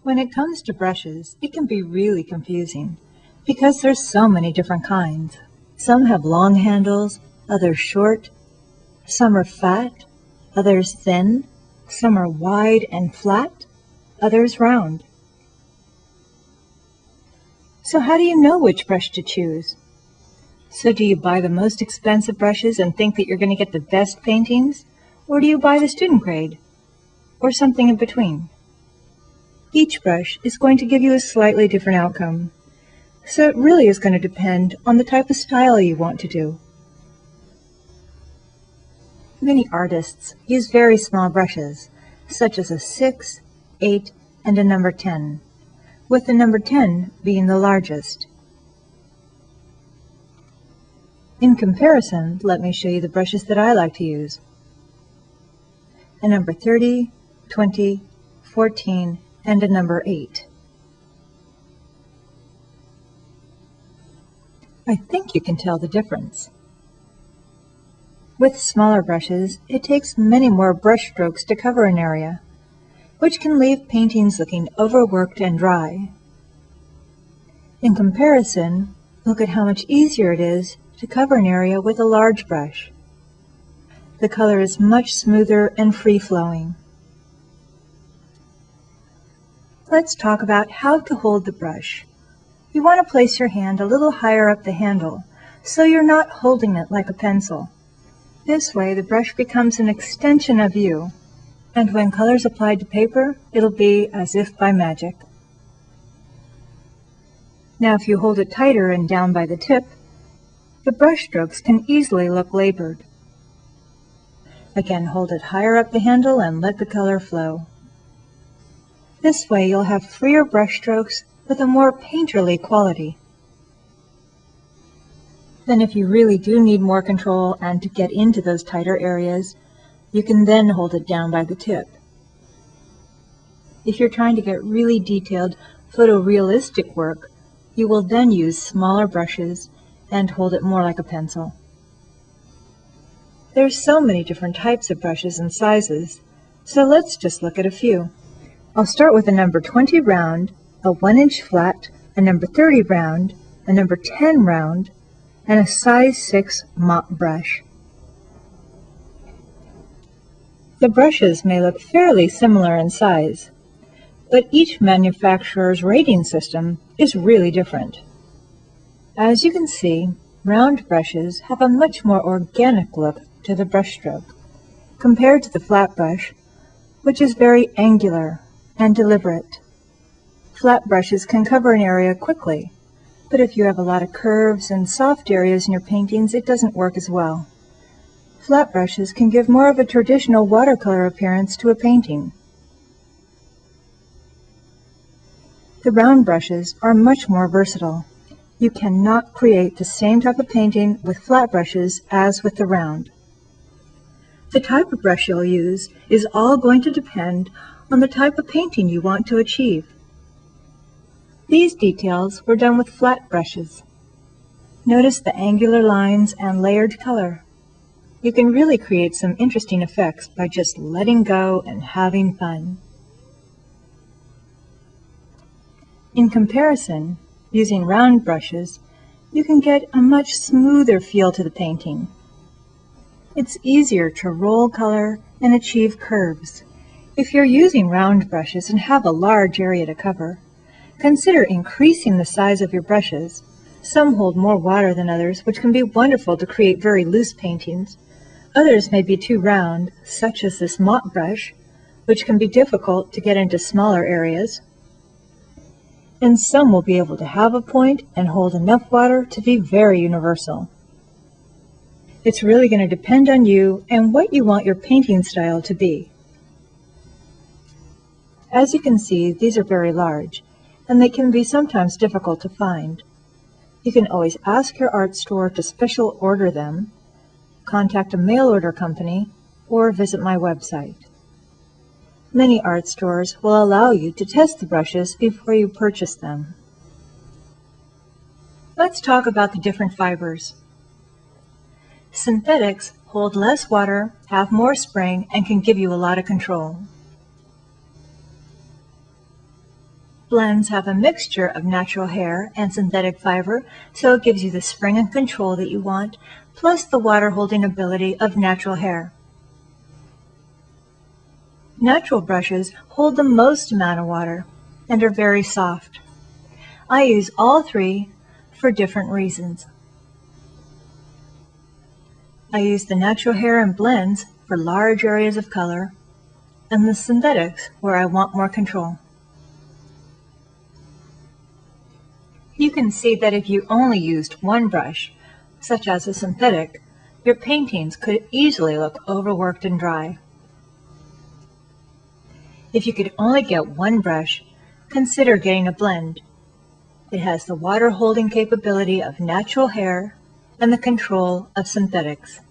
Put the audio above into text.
When it comes to brushes, it can be really confusing because there's so many different kinds. Some have long handles, others short, some are fat, others thin, some are wide and flat, others round. So how do you know which brush to choose? So do you buy the most expensive brushes and think that you're going to get the best paintings? Or do you buy the student grade? Or something in between? Each brush is going to give you a slightly different outcome. So it really is going to depend on the type of style you want to do. Many artists use very small brushes, such as a 6, 8, and a number 10, with the number 10 being the largest. In comparison, let me show you the brushes that I like to use. A number 30, 20, 14, and a number 8. I think you can tell the difference. With smaller brushes, it takes many more brush strokes to cover an area, which can leave paintings looking overworked and dry. In comparison, look at how much easier it is to cover an area with a large brush. The color is much smoother and free-flowing. Let's talk about how to hold the brush. You want to place your hand a little higher up the handle, so you're not holding it like a pencil. This way the brush becomes an extension of you, and when color's applied to paper, it'll be as if by magic. Now if you hold it tighter and down by the tip, the brush strokes can easily look labored. Again, hold it higher up the handle and let the color flow. This way you'll have freer brush strokes with a more painterly quality. Then if you really do need more control and to get into those tighter areas, you can then hold it down by the tip. If you're trying to get really detailed photorealistic work, you will then use smaller brushes and hold it more like a pencil. There's so many different types of brushes and sizes, so let's just look at a few. I'll start with a number 20 round, a 1-inch flat, a number 30 round, a number 10 round, and a size 6 mop brush. The brushes may look fairly similar in size, but each manufacturer's rating system is really different. As you can see, round brushes have a much more organic look to the brushstroke, compared to the flat brush, which is very angular and deliberate. Flat brushes can cover an area quickly, but if you have a lot of curves and soft areas in your paintings, it doesn't work as well. Flat brushes can give more of a traditional watercolor appearance to a painting. The round brushes are much more versatile. You cannot create the same type of painting with flat brushes as with the round. The type of brush you'll use is all going to depend on the type of painting you want to achieve. These details were done with flat brushes. Notice the angular lines and layered color. You can really create some interesting effects by just letting go and having fun. In comparison, using round brushes, you can get a much smoother feel to the painting. It's easier to roll color and achieve curves. If you're using round brushes and have a large area to cover, consider increasing the size of your brushes. Some hold more water than others, which can be wonderful to create very loose paintings. Others may be too round, such as this mop brush, which can be difficult to get into smaller areas. And some will be able to have a point and hold enough water to be very universal. It's really going to depend on you and what you want your painting style to be. As you can see, these are very large, and they can be sometimes difficult to find. You can always ask your art store to special order them, contact a mail order company, or visit my website. Many art stores will allow you to test the brushes before you purchase them. Let's talk about the different fibers. Synthetics hold less water, have more spring, and can give you a lot of control. Blends have a mixture of natural hair and synthetic fiber, so it gives you the spring and control that you want, plus the water-holding ability of natural hair. Natural brushes hold the most amount of water and are very soft. I use all three for different reasons. I use the natural hair and blends for large areas of color, and the synthetics where I want more control. You can see that if you only used one brush, such as a synthetic, your paintings could easily look overworked and dry. If you could only get one brush, consider getting a blend. It has the water-holding capability of natural hair and the control of synthetics.